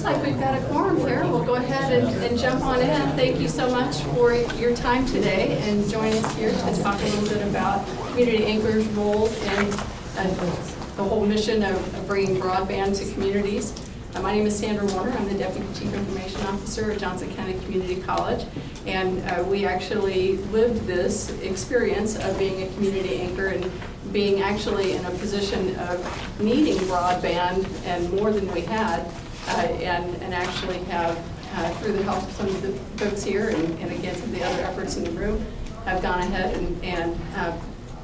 Looks like we've got a quorum here. We'll go ahead and jump on in. Thank you so much for your time today and joining us here to talk a little bit about Community Anchor's role in the whole mission of bringing broadband to communities. My name is Sandra Warner. I'm the Deputy Chief Information Officer at Johnson County Community College. And we actually lived this experience of being a community anchor and being actually in a position of needing broadband and more than we had, and actually have, through the help of some of the folks here and again some of the other efforts in the room, have gone ahead and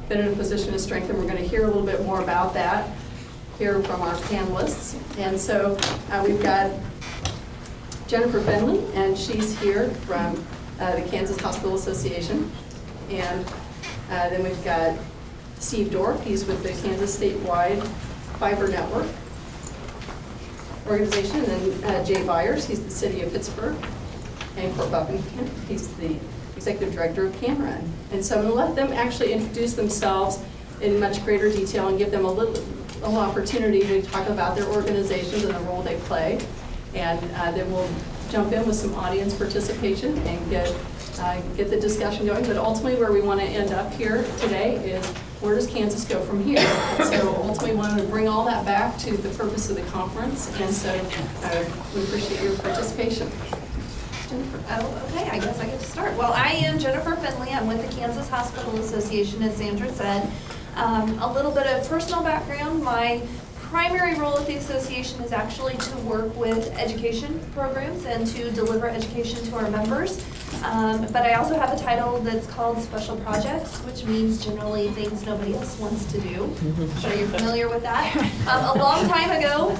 been in a position of strength. And we're going to hear a little bit more about that here from our panelists. And so we've got Jennifer Finley, and she's here from the Kansas Hospital Association. And then we've got Steve Dorff, he's with the Kansas Statewide Fiber Network organization, and then Jay Byers, he's the City of Pittsburgh, and Court Buffington, he's the Executive Director of CanRun. And so I'm going to let them actually introduce themselves in much greater detail and give them a little opportunity to talk about their organizations and the role they play. And then we'll jump in with some audience participation and get the discussion going. But ultimately where we want to end up here today is, where does Kansas go from here? And so ultimately we want to bring all that back to the purpose of the conference. And so we appreciate your participation. Jennifer. Oh, okay, I guess I get to start. Well, I am Jennifer Finley. I'm with the Kansas Hospital Association, as Sandra said. A little bit of personal background. My primary role at the association is actually to work with education programs and to deliver education to our members. But I also have a title that's called Special Projects, which means generally things nobody else wants to do. I'm sure you're familiar with that. A long time ago,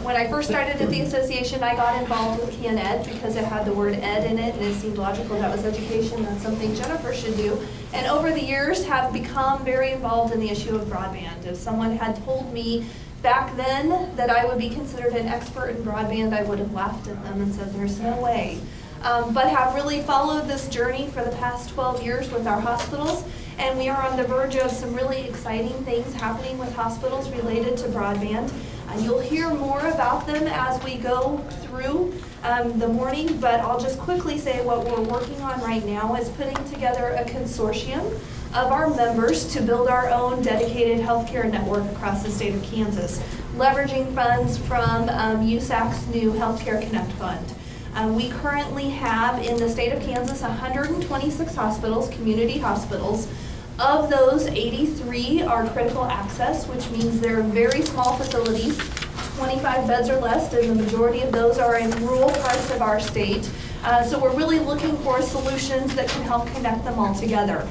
when I first started at the association, I got involved with CanEd because it had the word ed in it, and it seemed logical that was education. That's something Jennifer should do. And over the years have become very involved in the issue of broadband. If someone had told me back then that I would be considered an expert in broadband, I would have laughed at them and said, there's no way. But have really followed this journey for the past 12 years with our hospitals, and we are on the verge of some really exciting things happening with hospitals related to broadband. You'll hear more about them as we go through the morning, but I'll just quickly say what we're working on right now is putting together a consortium of our members to build our own dedicated healthcare network across the state of Kansas, leveraging funds from USAC's new Healthcare Connect Fund. We currently have in the state of Kansas 126 hospitals, community hospitals. Of those, 83 are critical access, which means they're very small facilities, 25 beds or less, and the majority of those are in rural parts of our state. So we're really looking for solutions that can help connect them all together.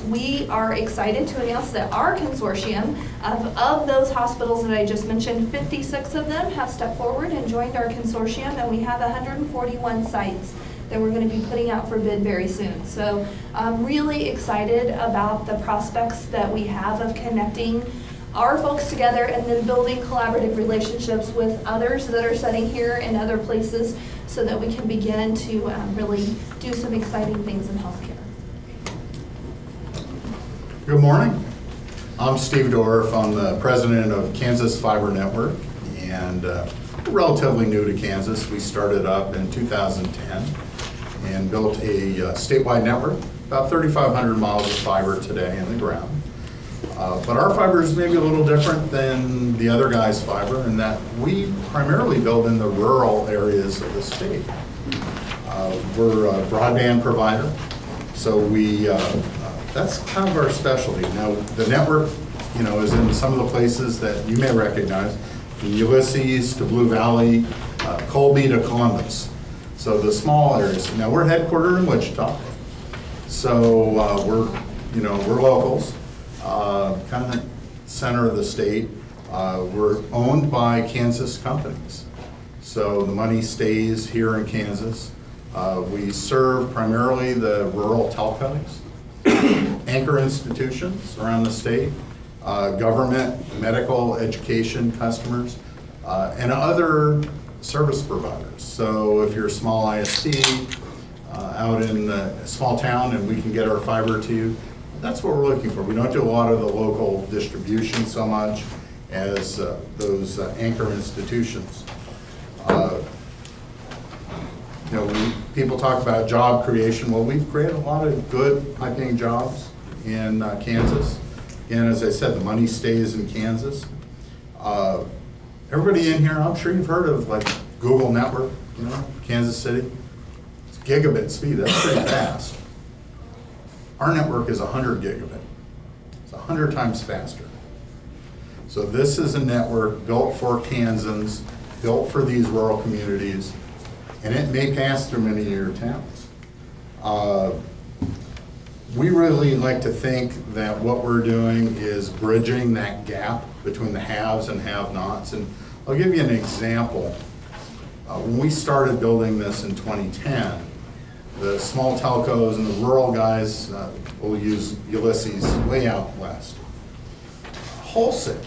We are excited to announce that our consortium of those hospitals that I just mentioned, 56 of them have stepped forward and joined our consortium, and we have 141 sites that we're going to be putting out for bid very soon. So I'm really excited about the prospects that we have of connecting our folks together and then building collaborative relationships with others that are sitting here and other places so that we can begin to really do some exciting things in healthcare. Good morning. I'm Steve Dorff. I'm the president of Kansas Fiber Network, and relatively new to Kansas. We started up in 2010 and built a statewide network, about 3,500 miles of fiber today in the ground. But our fiber is maybe a little different than the other guys' fiber in that we primarily build in the rural areas of the state. We're a broadband provider, so that's kind of our specialty. Now, the network, is in some of the places that you may recognize, from Ulysses to Blue Valley, Colby to Columbus. So the small areas. Now, we're headquartered in Wichita, so we're locals, kind of the center of the state. We're owned by Kansas companies, so the money stays here in Kansas. We serve primarily the rural telcos, anchor institutions around the state, government, medical, education customers, and other service providers. So if you're a small ISP out in a small town and we can get our fiber to you, that's what we're looking for. We don't do a lot of the local distribution so much as those anchor institutions. People talk about job creation. Well, we've created a lot of good, high-paying jobs in Kansas. And as I said, the money stays in Kansas. Everybody in here, I'm sure you've heard of like Google Network, Kansas City. It's gigabit speed, that's pretty fast. Our network is 100 gigabit. It's 100 times faster. So this is a network built for Kansans, built for these rural communities, and it may pass through many of your towns. We really like to think that what we're doing is bridging that gap between the haves and have-nots. And I'll give you an example. When we started building this in 2010, the small telcos and the rural guys, will use Ulysses way out west. Wholesale.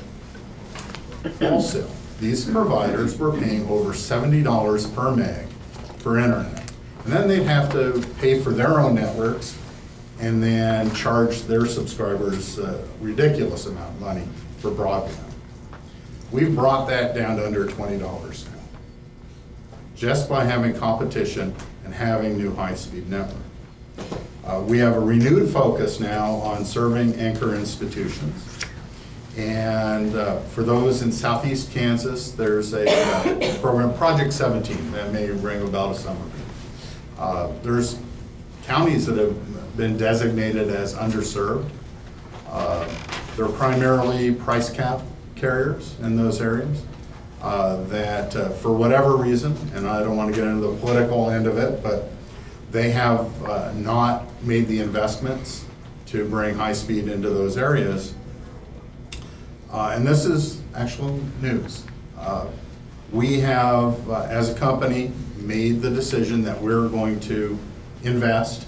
These providers were paying over $70 per meg for internet. And then they'd have to pay for their own networks and then charge their subscribers a ridiculous amount of money for broadband. We've brought that down to under $20 now, just by having competition and having new high-speed network. We have a renewed focus now on serving anchor institutions. And for those in southeast Kansas, there's a program, Project 17, that may ring a bell to some of you. There's counties that have been designated as underserved. They're primarily price cap carriers in those areas that for whatever reason, and I don't want to get into the political end of it, but they have not made the investments to bring high speed into those areas. And this is actual news. We have, as a company, made the decision that we're going to invest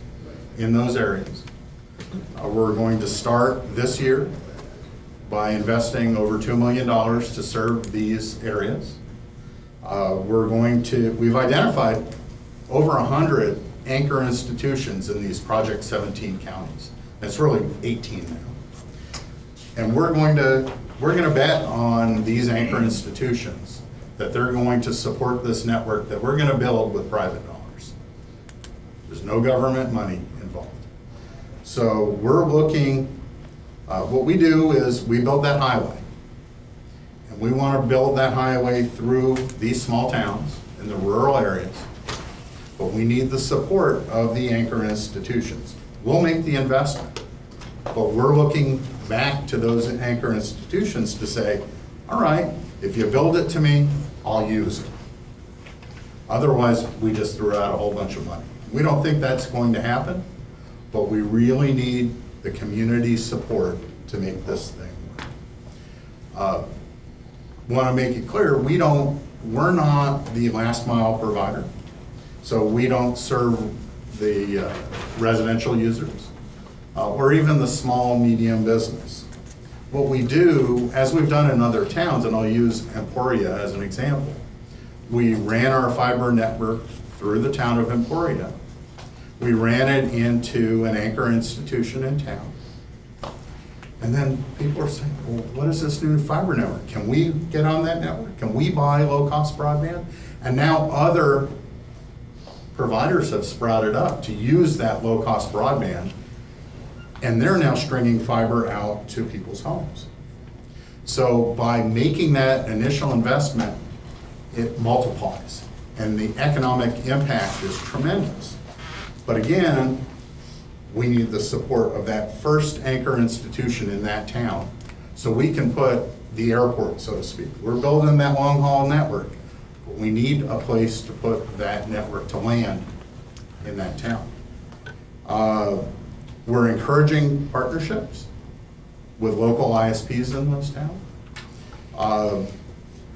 in those areas. We're going to start this year by investing over $2 million to serve these areas. We've identified over 100 anchor institutions in these Project 17 counties. It's really 18 now. And we're going to bet on these anchor institutions that they're going to support this network that we're going to build with private dollars. There's no government money involved. So we're looking, what we do is we build that highway. And we want to build that highway through these small towns in the rural areas. But we need the support of the anchor institutions. We'll make the investment, but we're looking back to those anchor institutions to say, all right, if you build it to me, I'll use it. Otherwise, we just threw out a whole bunch of money. We don't think that's going to happen, but we really need the community's support to make this thing work. Want to make it clear, we're not the last mile provider, so we don't serve the residential users or even the small, medium business. What we do, as we've done in other towns, and I'll use Emporia as an example, we ran our fiber network through the town of Emporia. We ran it into an anchor institution in town. And then people are saying, well, what is this new fiber network? Can we get on that network? Can we buy low-cost broadband? And now other providers have sprouted up to use that low-cost broadband, and they're now stringing fiber out to people's homes. So by making that initial investment, it multiplies, and the economic impact is tremendous. But again, we need the support of that first anchor institution in that town so we can put the airport, so to speak. We're building that long-haul network, but we need a place to put that network to land in that town. We're encouraging partnerships with local ISPs in those towns.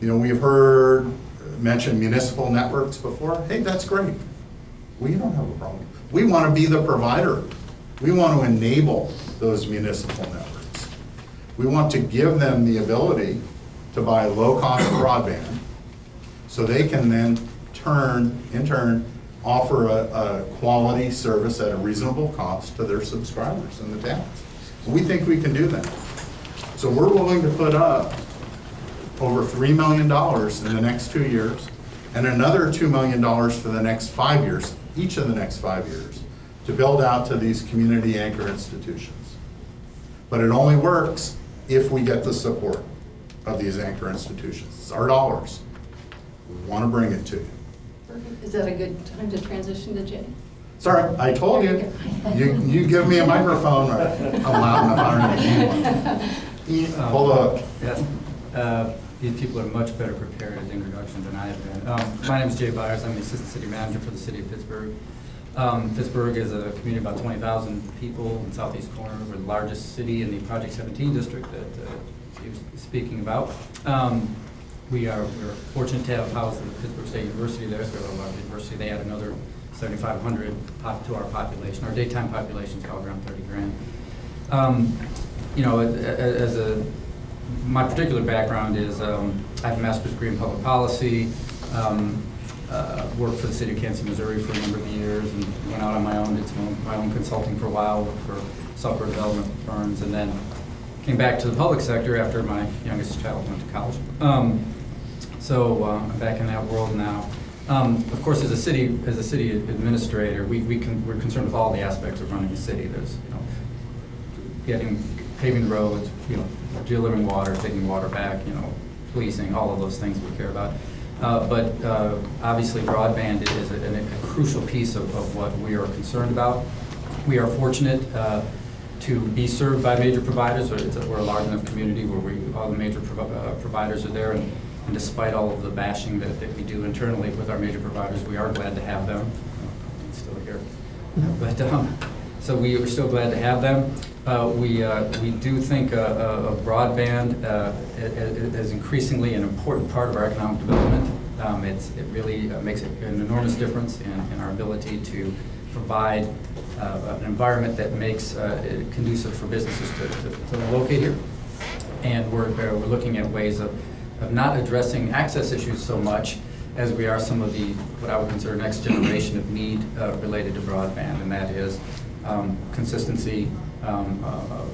We've heard mentioned municipal networks before. Hey, that's great. We don't have a problem. We want to be the provider. We want to enable those municipal networks. We want to give them the ability to buy low-cost broadband so they can then in turn, offer a quality service at a reasonable cost to their subscribers in the towns. We think we can do that. So we're willing to put up over $3 million in the next 2 years and another $2 million for the next 5 years, each of the next 5 years, to build out to these community anchor institutions. But it only works if we get the support of these anchor institutions. It's our dollars. We want to bring it to you. Perfect. Is that a good time to transition to Jay? Sorry, I told you. You give me a microphone, or I'm loud enough, I don't need one. Hold up. Yes. These people are much better prepared as introductions than I have been. My name is Jay Byers. I'm the Assistant City Manager for the City of Pittsburgh. Pittsburgh is a community of about 20,000 people in southeast corner. We're the largest city in the Project 17 district that he was speaking about. We're fortunate to have housed the Pittsburgh State University there, so we have a large university. They add another 7,500 to our population. Our daytime population is about around 30 grand. You know, my particular background is I have a master's degree in public policy, worked for the city of Kansas, Missouri for a number of years, and went out on my own, did my own consulting for a while, worked for software development firms, and then came back to the public sector after my youngest child went to college. So I'm back in that world now. Of course, as a city administrator, we're concerned with all the aspects of running a city. There's, paving roads, delivering water, taking water back, policing, all of those things we care about. But obviously, broadband is a crucial piece of what we are concerned about. We are fortunate to be served by major providers. We're a large enough community where all the major providers are there, and despite all of the bashing that we do internally with our major providers, we are glad to have them. It's still here, but so we are still glad to have them. We do think of broadband as increasingly an important part of our economic development. It really makes an enormous difference in our ability to provide an environment that makes it conducive for businesses to locate here. And we're looking at ways of not addressing access issues so much as we are some of the, what I would consider next generation of need related to broadband, and that is consistency,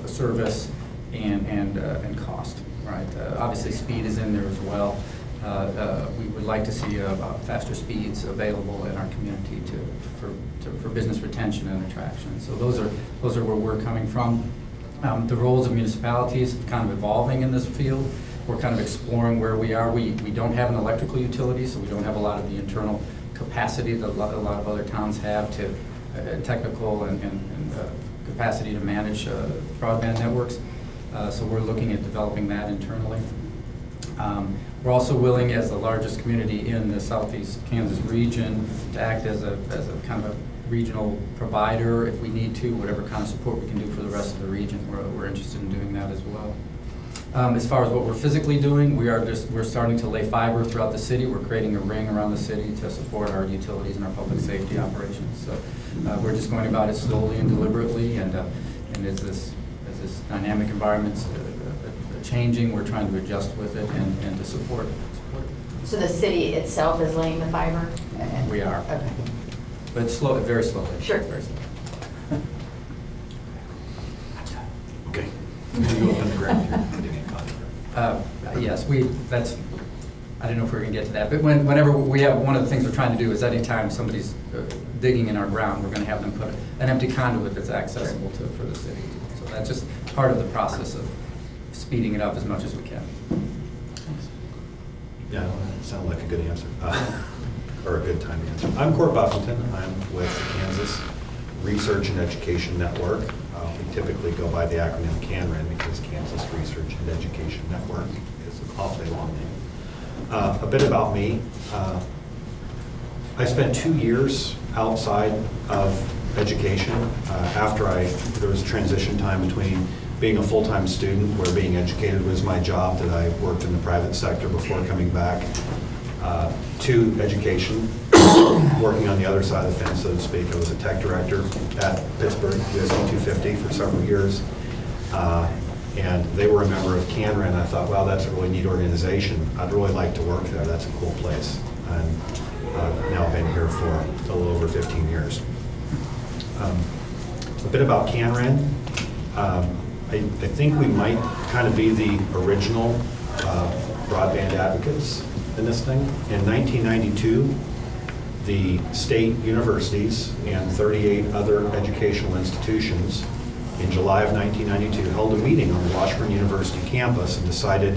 service, and cost, right? Obviously, speed is in there as well. We would like to see faster speeds available in our community for business retention and attraction. So those are where we're coming from. The roles of municipalities are kind of evolving in this field. We're kind of exploring where we are. We don't have an electrical utility, so we don't have a lot of the internal capacity that a lot of other towns have to technical and capacity to manage broadband networks. So we're looking at developing that internally. We're also willing, as the largest community in the southeast Kansas region, to act as a kind of a regional provider if we need to, whatever kind of support we can do for the rest of the region. We're interested in doing that as well. As far as what we're physically doing, we're starting to lay fiber throughout the city. We're creating a ring around the city to support our utilities and our public safety operations. So we're just going about it slowly and deliberately, and as this dynamic environment's changing, we're trying to adjust with it and to support it. So the city itself is laying the fiber? We are. Okay. But very slowly. Sure. Very slowly. Okay. You open the ground here. Yes, I don't know if we're going to get to that, but whenever we have, one of the things we're trying to do is anytime somebody's digging in our ground, we're going to have them put an empty conduit that's accessible for the city. So that's just part of the process of speeding it up as much as we can. Yeah, sounded like a good answer, or a good time to answer. I'm Court Buffington. I'm with the Kansas Research and Education Network. We typically go by the acronym CANREN because Kansas Research and Education Network is an awfully long name. A bit about me. I spent 2 years outside of education there was a transition time between being a full-time student where being educated was my job, that I worked in the private sector before coming back to education, working on the other side of the fence, so to speak. I was a tech director at Pittsburgh USC 250 for several years, and they were a member of CANREN. I thought, wow, that's a really neat organization. I'd really like to work there. That's a cool place. And I've now been here for a little over 15 years. A bit about CANREN. I think we might kind of be the original broadband advocates. in this thing. In 1992, the state universities and 38 other educational institutions in July of 1992 held a meeting on the Washburn University campus and decided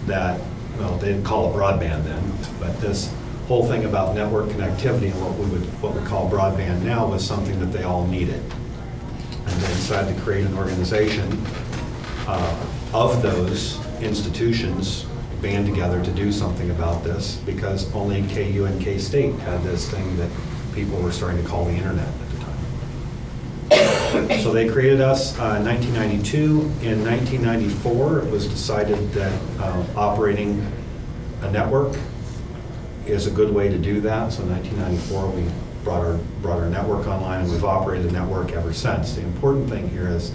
that, well, they didn't call it broadband then, but this whole thing about network connectivity and what we call broadband now was something that they all needed. And they decided to create an organization of those institutions band together to do something about this, because only KU and K-State had this thing that people were starting to call the internet at the time. So they created us in 1992. In 1994, it was decided that operating a network is a good way to do that. So in 1994, we brought our network online, and we've operated the network ever since. The important thing here is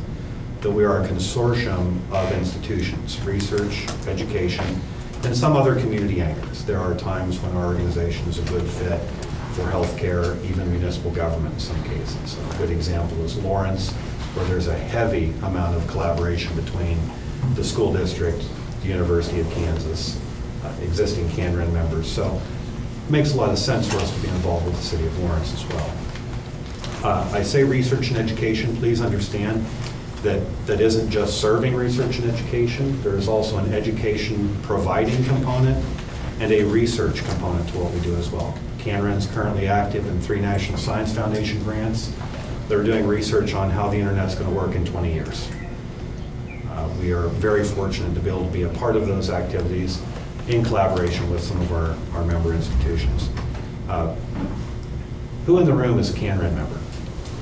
that we are a consortium of institutions, research, education, and some other community anchors. There are times when our organization is a good fit for healthcare, even municipal government in some cases. A good example is Lawrence, where there's a heavy amount of collaboration between the school district, the University of Kansas, existing CanRen members. So it makes a lot of sense for us to be involved with the city of Lawrence as well. I say research and education, please understand that isn't just serving research and education. There is also an education providing component and a research component to what we do as well. CanRen's currently active in 3 National Science Foundation grants. They're doing research on how the internet's going to work in 20 years. We are very fortunate to be able to be a part of those activities in collaboration with some of our member institutions. Who in the room is a CanRen member?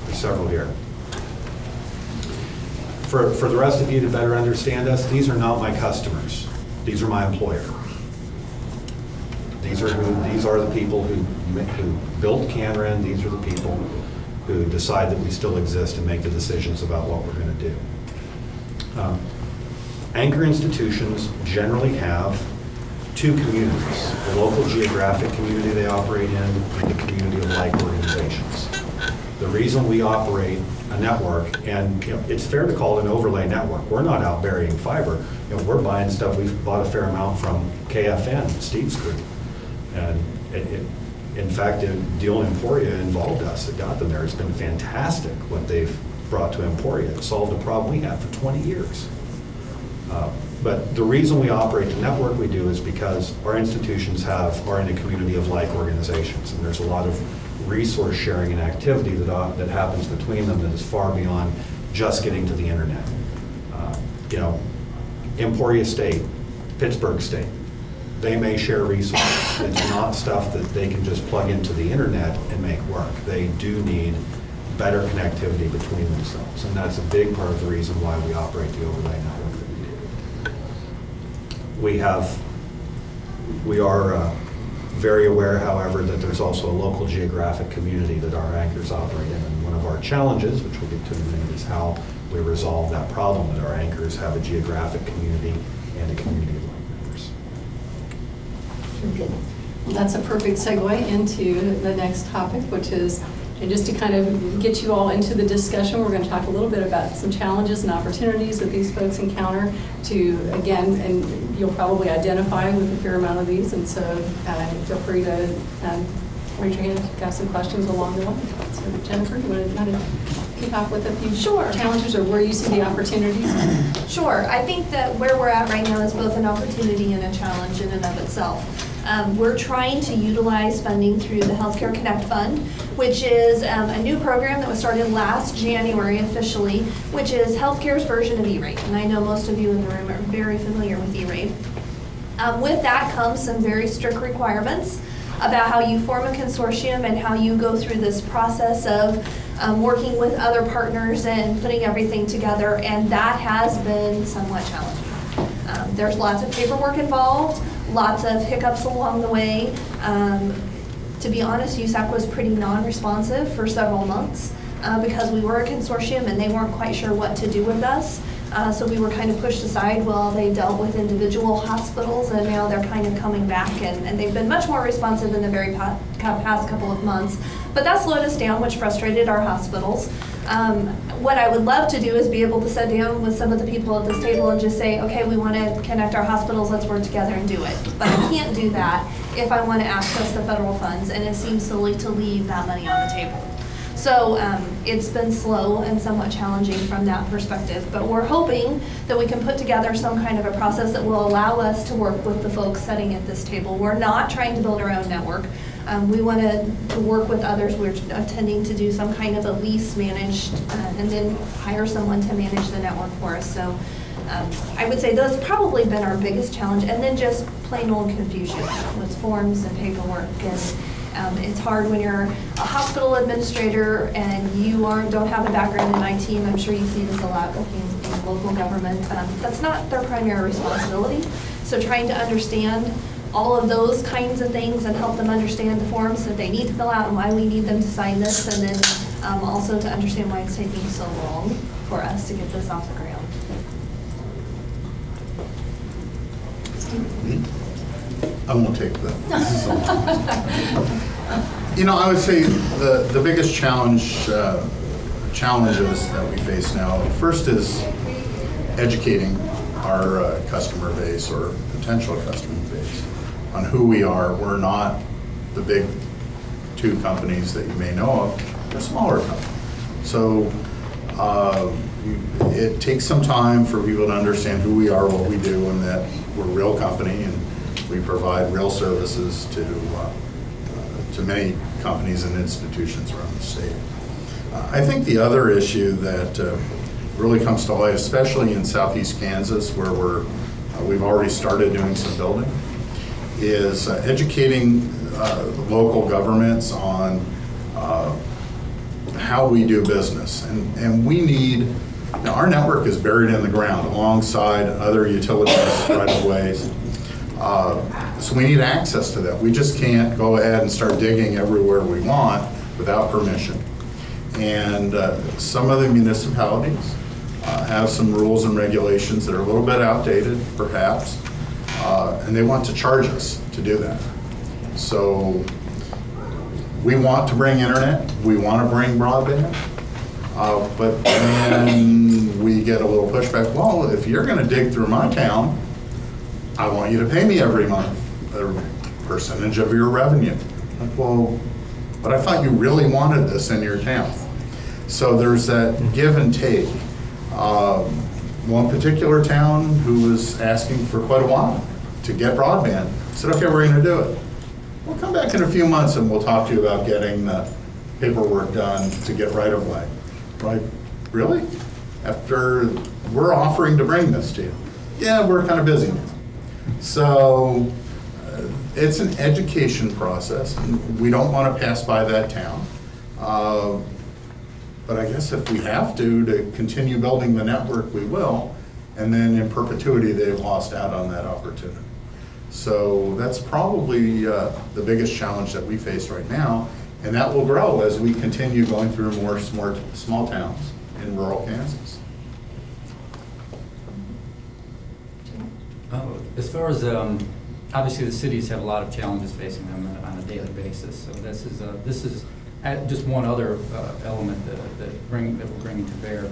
There's several here. For the rest of you to better understand us, these are not my customers. These are my employer. These are the people who built CanRen. These are the people who decide that we still exist and make the decisions about what we're going to do. Anchor institutions generally have 2 communities: the local geographic community they operate in and the community of like organizations. The reason we operate a network, and it's fair to call it an overlay network. We're not out burying fiber. We're buying stuff. We've bought a fair amount from KFN, Steve's group. And in fact, Deal Emporia involved us. It got them there. It's been fantastic what they've brought to Emporia. It solved a problem we had for 20 years. But the reason we operate the network we do is because our institutions are in a community of like organizations, and there's a lot of resource sharing and activity that happens between them that is far beyond just getting to the internet. Emporia State, Pittsburgh State, they may share resources. It's not stuff that they can just plug into the internet and make work. They do need better connectivity between themselves, and that's a big part of the reason why we operate the overlay network that we do. We are very aware, however, that there's also a local geographic community that our anchors operate in, and one of our challenges, which we'll get to in a minute, is how we resolve that problem, that our anchors have a geographic community and a community of like members. Well, that's a perfect segue into the next topic, which is, and just to kind of get you all into the discussion, we're going to talk a little bit about some challenges and opportunities that these folks encounter to, again, and you'll probably identify with a fair amount of these, and so feel free to raise your hand if you've got some questions along the way. So Jennifer, you want to kind of kick off with a few challenges, or where you see the opportunities? Sure. I think that where we're at right now is both an opportunity and a challenge in and of itself. We're trying to utilize funding through the Healthcare Connect Fund, which is a new program that was started last January officially, which is healthcare's version of E-rate. And I know most of you in the room are very familiar with E-rate. With that comes some very strict requirements about how you form a consortium and how you go through this process of working with other partners and putting everything together, and that has been somewhat challenging. There's lots of paperwork involved, lots of hiccups along the way. To be honest, USAC was pretty non-responsive for several months because we were a consortium and they weren't quite sure what to do with us. So we were kind of pushed aside while they dealt with individual hospitals, and now they're kind of coming back, and they've been much more responsive in the very past couple of months. But that slowed us down, which frustrated our hospitals. What I would love to do is be able to sit down with some of the people at this table and just say, okay, we want to connect our hospitals, let's work together and do it. But I can't do that if I want to access the federal funds, and it seems silly to leave that money on the table. So it's been slow and somewhat challenging from that perspective, but we're hoping that we can put together some kind of a process that will allow us to work with the folks sitting at this table. We're not trying to build our own network. We want to work with others. We're intending to do some kind of a lease managed and then hire someone to manage the network for us. So I would say those probably been our biggest challenge, and then just plain old confusion with forms and paperwork. And it's hard when you're a hospital administrator and you don't have a background in IT, and I'm sure you see this a lot in local government. That's not their primary responsibility. So trying to understand all of those kinds of things and help them understand the forms that they need to fill out and why we need them to sign this, and then also to understand why it's taking so long for us to get this off the ground. I won't take the. You know, I would say the biggest challenges that we face now, first is educating our customer base or potential customer base on who we are. We're not the big two companies that you may know of. We're a smaller company. So it takes some time for people to understand who we are, what we do, and that we're a real company and we provide real services to many companies and institutions around the state. I think the other issue that really comes to light, especially in southeast Kansas, where we've already started doing some building, is educating local governments on how we do business. And we need, now our network is buried in the ground alongside other utilities, right-of-ways. So we need access to that. We just can't go ahead and start digging everywhere we want without permission. And some of the municipalities have some rules and regulations that are a little bit outdated, perhaps, and they want to charge us to do that. So we want to bring internet, we want to bring broadband, but then we get a little pushback. Well, if you're going to dig through my town, I want you to pay me every month a percentage of your revenue. Like, well, but I thought you really wanted this in your town. So there's that give and take. One particular town who was asking for quite a while to get broadband said, okay, we're going to do it. We'll come back in a few months and we'll talk to you about getting the paperwork done to get right of way. Like, really? After we're offering to bring this to you? Yeah, we're kind of busy now. So it's an education process, and we don't want to pass by that town. But I guess if we have to continue building the network, we will. And then in perpetuity, they've lost out on that opportunity. So that's probably the biggest challenge that we face right now. And that will grow as we continue going through more small towns in rural Kansas. As far as, obviously the cities have a lot of challenges facing them on a daily basis. So this is just one other element that we're bringing to bear.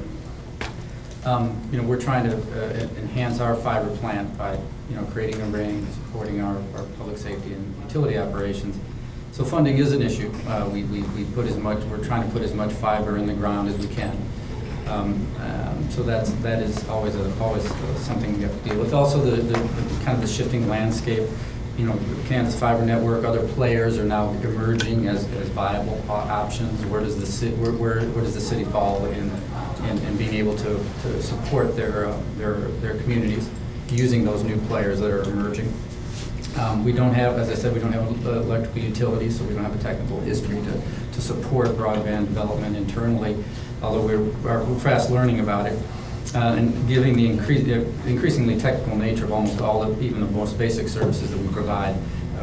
We're trying to enhance our fiber plant by, creating a ring, supporting our public safety and utility operations. So funding is an issue. We're trying to put as much fiber in the ground as we can. So that is always something we have to deal with. Also, the kind of the shifting landscape. Kansas Fiber Network, other players are now emerging as viable options. Where does the city fall in being able to support their communities using those new players that are emerging? We don't have, as I said, we don't have electrical utilities, so we don't have a technical history to support broadband development internally, although we're fast learning about it. And given the increasingly technical nature of almost even the most basic services that we provide,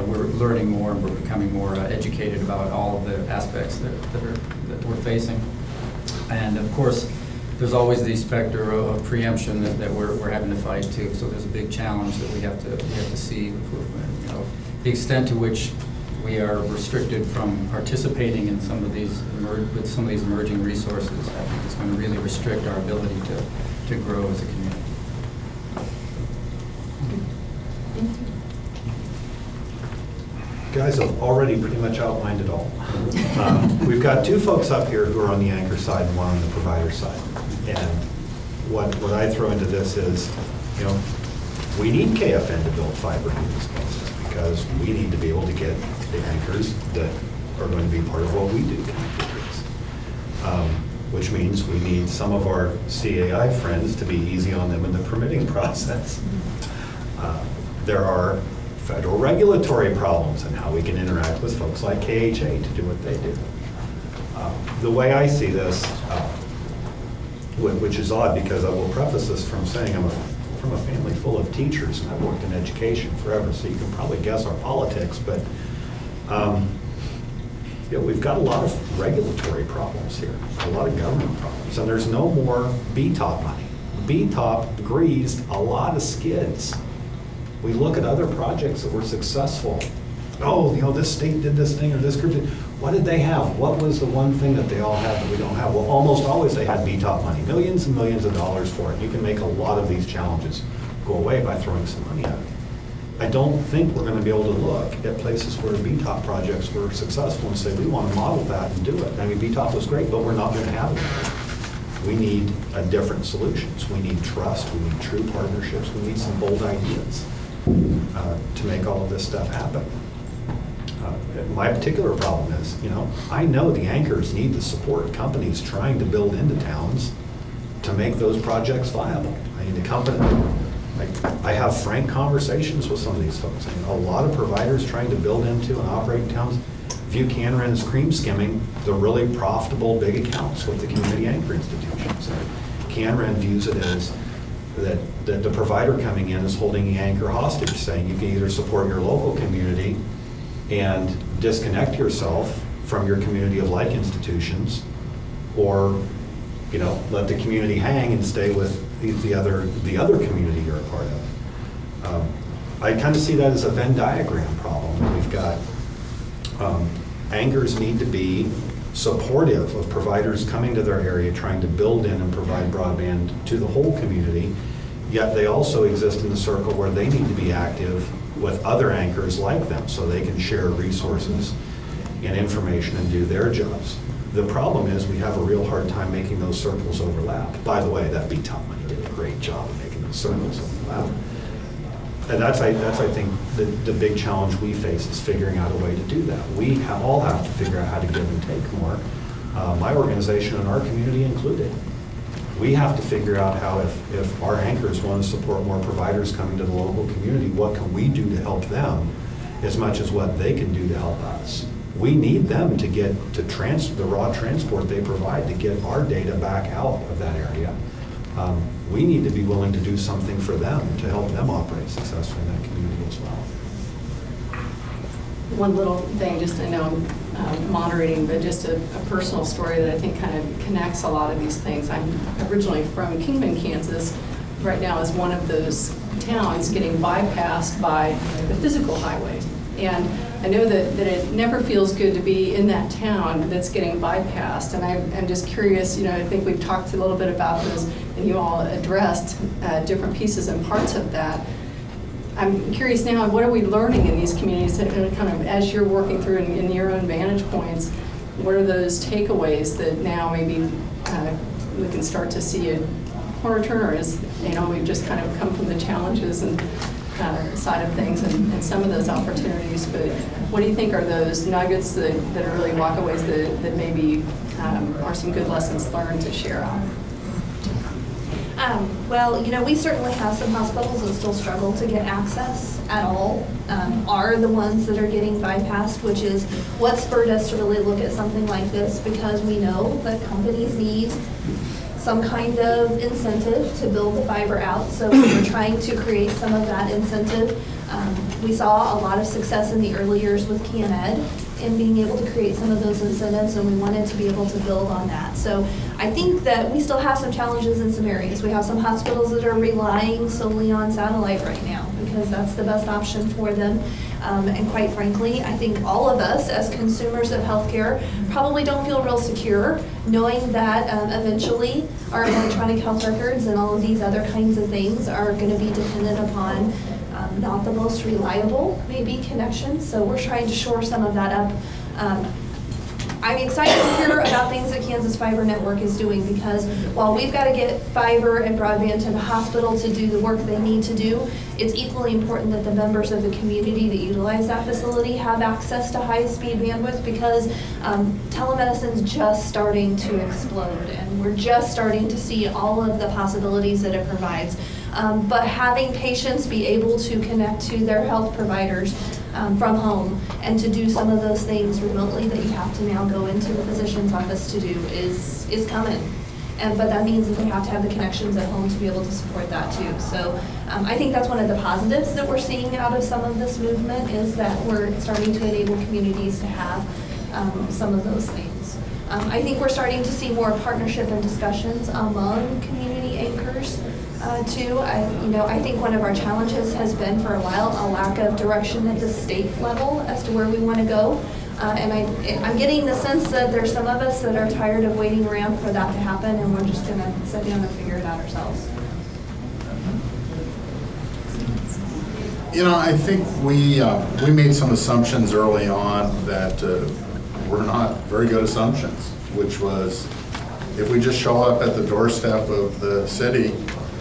we're learning more and we're becoming more educated about all of the aspects that we're facing. And of course, there's always the specter of preemption that we're having to fight too. So there's a big challenge that we have to see, the extent to which we are restricted from participating in some of these, with some of these emerging resources. I think it's going to really restrict our ability to grow as a community. Guys have already pretty much outlined it all. We've got two folks up here who are on the anchor side and one on the provider side. And what I throw into this is, we need KFN to build fiber in these places because we need to be able to get the anchors that are going to be part of what we do connected to us. Which means we need some of our CAI friends to be easy on them in the permitting process. There are federal regulatory problems and how we can interact with folks like KHA to do what they do. The way I see this, which is odd because I will preface this from saying I'm from a family full of teachers and I've worked in education forever, so you can probably guess our politics, but we've got a lot of regulatory problems here, a lot of government problems, and there's no more BTOP money. BTOP greased a lot of skids. We look at other projects that were successful. Oh, this state did this thing or this group did. What did they have? What was the one thing that they all had that we don't have? Well, almost always they had BTOP money, millions and millions of dollars for it. You can make a lot of these challenges go away by throwing some money at it. I don't think we're going to be able to look at places where BTOP projects were successful and say, we want to model that and do it. I mean, BTOP was great, but we're not going to have it. We need different solutions. We need trust. We need true partnerships. We need some bold ideas to make all of this stuff happen. My particular problem is, I know the anchors need to support companies trying to build into towns to make those projects viable. I mean, the company, I have frank conversations with some of these folks. I mean, a lot of providers trying to build into and operate in towns view Canren as cream skimming the really profitable big accounts with the community anchor institutions. Canren views it as that the provider coming in is holding the anchor hostage, saying you can either support your local community and disconnect yourself from your community of like institutions, or let the community hang and stay with the other community you're a part of. I kind of see that as a Venn diagram problem. We've got anchors need to be supportive of providers coming to their area trying to build in and provide broadband to the whole community, yet they also exist in the circle where they need to be active with other anchors like them so they can share resources and information and do their jobs. The problem is we have a real hard time making those circles overlap. By the way, that BTOP money did a great job of making those circles overlap. And that's I think, the big challenge we face is figuring out a way to do that. We all have to figure out how to give and take more. My organization and our community included. We have to figure out how, if our anchors want to support more providers coming to the local community, what can we do to help them as much as what they can do to help us? We need them to get to the raw transport they provide to get our data back out of that area. We need to be willing to do something for them to help them operate successfully in that community as well. One little thing, just I know I'm moderating, but just a personal story that I think kind of connects a lot of these things. I'm originally from Kingman, Kansas. Right now is one of those towns getting bypassed by the physical highway. And I know that it never feels good to be in that town that's getting bypassed. And I'm just curious, I think we've talked a little bit about this, and you all addressed different pieces and parts of that. I'm curious now, what are we learning in these communities that kind of, as you're working through in your own vantage points, what are those takeaways that now maybe we can start to see a corner turner as, we've just kind of come from the challenges and side of things and some of those opportunities, but what do you think are those nuggets that are really walkaways that maybe are some good lessons learned to share out? Well, we certainly have some hospitals that still struggle to get access at all, are the ones that are getting bypassed, which is what spurred us to really look at something like this, because we know that companies need some kind of incentive to build the fiber out. So we're trying to create some of that incentive. We saw a lot of success in the early years with CanEd. in being able to create some of those incentives, and we wanted to be able to build on that. So I think that we still have some challenges in some areas. We have some hospitals that are relying solely on satellite right now because that's the best option for them. And quite frankly, I think all of us as consumers of healthcare probably don't feel real secure knowing that eventually our electronic health records and all of these other kinds of things are going to be dependent upon not the most reliable, maybe, connections. So we're trying to shore some of that up. I'm excited to hear about things that Kansas Fiber Network is doing because while we've got to get fiber and broadband to the hospital to do the work they need to do, it's equally important that the members of the community that utilize that facility have access to high-speed bandwidth because telemedicine's just starting to explode and we're just starting to see all of the possibilities that it provides. But having patients be able to connect to their health providers from home and to do some of those things remotely that you have to now go into the physician's office to do is coming. But that means that they have to have the connections at home to be able to support that too. So I think that's one of the positives that we're seeing out of some of this movement is that we're starting to enable communities to have some of those things. I think we're starting to see more partnership and discussions among community anchors too. I think one of our challenges has been for a while a lack of direction at the state level as to where we want to go. And I'm getting the sense that there's some of us that are tired of waiting around for that to happen, and we're just going to sit down and figure it out ourselves. I think we made some assumptions early on that were not very good assumptions, which was if we just show up at the doorstep of the city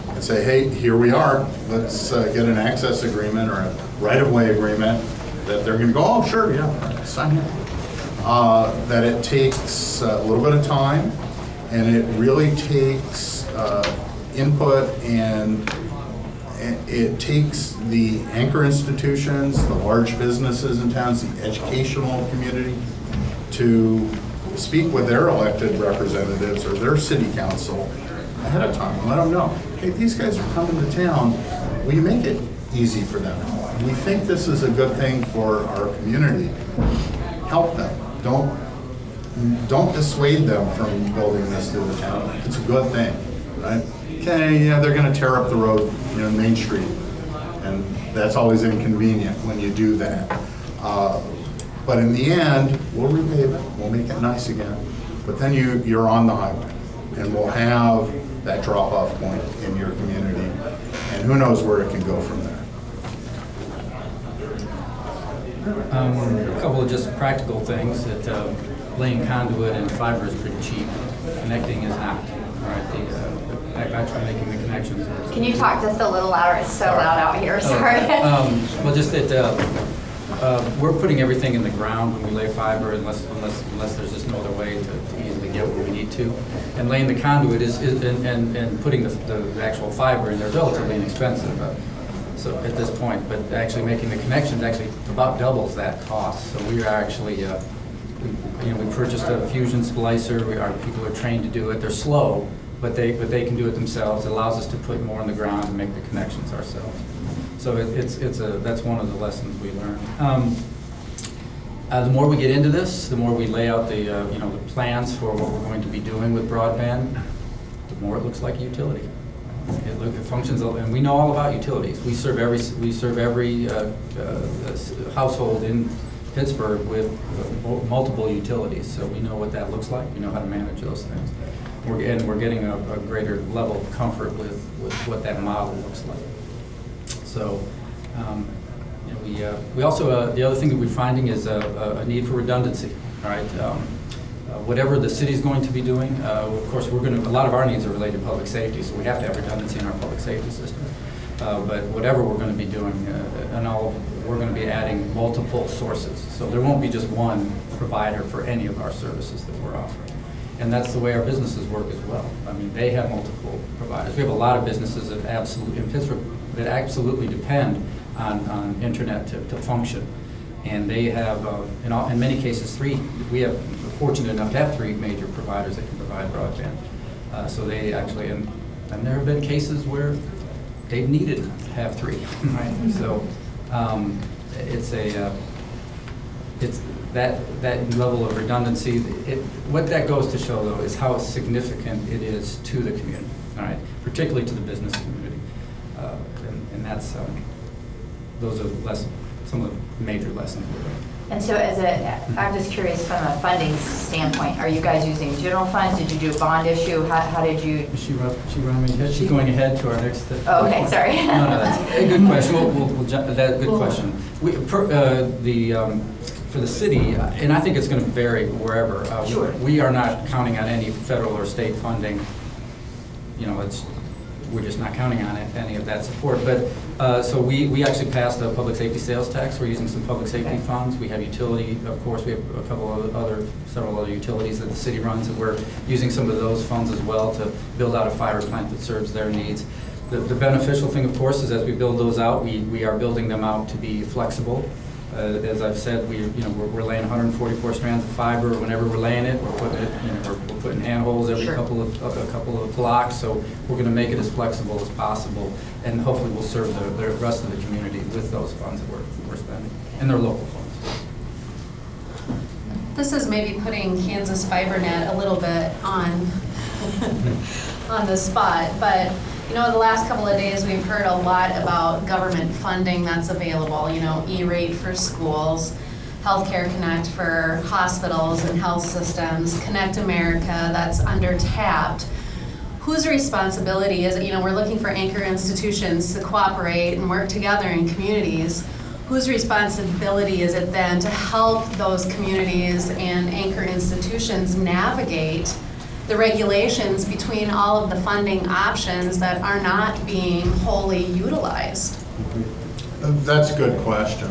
and say, hey, here we are, let's get an access agreement or a right-of-way agreement, that they're going to go, oh, sure, yeah, sign here. That it takes a little bit of time, and it really takes input, and it takes the anchor institutions, the large businesses in towns, the educational community, to speak with their elected representatives or their city council ahead of time and let them know, hey, these guys are coming to town, will you make it easy for them? We think this is a good thing for our community. Help them. Don't dissuade them from building this through the town. It's a good thing, right? Okay, yeah, they're going to tear up the road, Main Street, and that's always inconvenient when you do that. But in the end, we'll repave it. We'll make it nice again. But then you're on the highway, and we'll have that drop-off point in your community, and who knows where it can go from there. A couple of just practical things that laying conduit and fiber is pretty cheap. Connecting is not. Right? Actually making the connections. Can you talk just a little louder? It's so loud out here. Sorry. Well, just that we're putting everything in the ground when we lay fiber, unless there's just no other way to easily get where we need to. And laying the conduit and putting the actual fiber in there is relatively inexpensive. So at this point, but actually making the connections actually about doubles that cost. So we are actually, we purchased a fusion splicer. Our people are trained to do it. They're slow, but they can do it themselves. It allows us to put more in the ground and make the connections ourselves. So that's one of the lessons we learned. The more we get into this, the more we lay out the plans for what we're going to be doing with broadband, the more it looks like a utility. It functions, and we know all about utilities. We serve every household in Pittsburgh with multiple utilities, so we know what that looks like. We know how to manage those things. We're getting a greater level of comfort with what that model looks like. So we also, the other thing that we're finding is a need for redundancy, right? Whatever the city's going to be doing, of course, a lot of our needs are related to public safety, so we have to have redundancy in our public safety system. But whatever we're going to be doing, we're going to be adding multiple sources. So there won't be just one provider for any of our services that we're offering. And that's the way our businesses work as well. I mean, they have multiple providers. We have a lot of businesses in Pittsburgh that absolutely depend on internet to function. And they have, in many cases, we have fortunate enough to have 3 major providers that can provide broadband. So they actually, and there have been cases where they've needed to have 3, right? So it's it's that level of redundancy. What that goes to show, though, is how significant it is to the community, all right, particularly to the business community. And that's, those are some of the major lessons we're learning. And so I'm just curious from a funding standpoint, are you guys using general funds? Did you do a bond issue? How did you? Is she running ahead? She's going ahead to our next. Oh, okay, sorry. No, that's a good question. We'll jump, good question. For the city, and I think it's going to vary wherever. Sure. We are not counting on any federal or state funding. We're just not counting on any of that support. But so we actually passed a public safety sales tax. We're using some public safety funds. We have utility, of course. We have several other utilities that the city runs, and we're using some of those funds as well to build out a fiber plant that serves their needs. The beneficial thing, of course, is as we build those out, we are building them out to be flexible. As I've said, we're laying 144 strands of fiber. Whenever we're laying it, we're putting it, we're putting handholds every Sure. couple of blocks. So we're going to make it as flexible as possible, and hopefully we'll serve the rest of the community with those funds that we're spending, and they're local funds. This is maybe putting Kansas FiberNet a little bit on the spot, but the last couple of days we've heard a lot about government funding that's available, E-rate for schools, Healthcare Connect for hospitals and health systems, Connect America that's undertapped. Whose responsibility is it? We're looking for anchor institutions to cooperate and work together in communities. Whose responsibility is it then to help those communities and anchor institutions navigate the regulations between all of the funding options that are not being wholly utilized? That's a good question.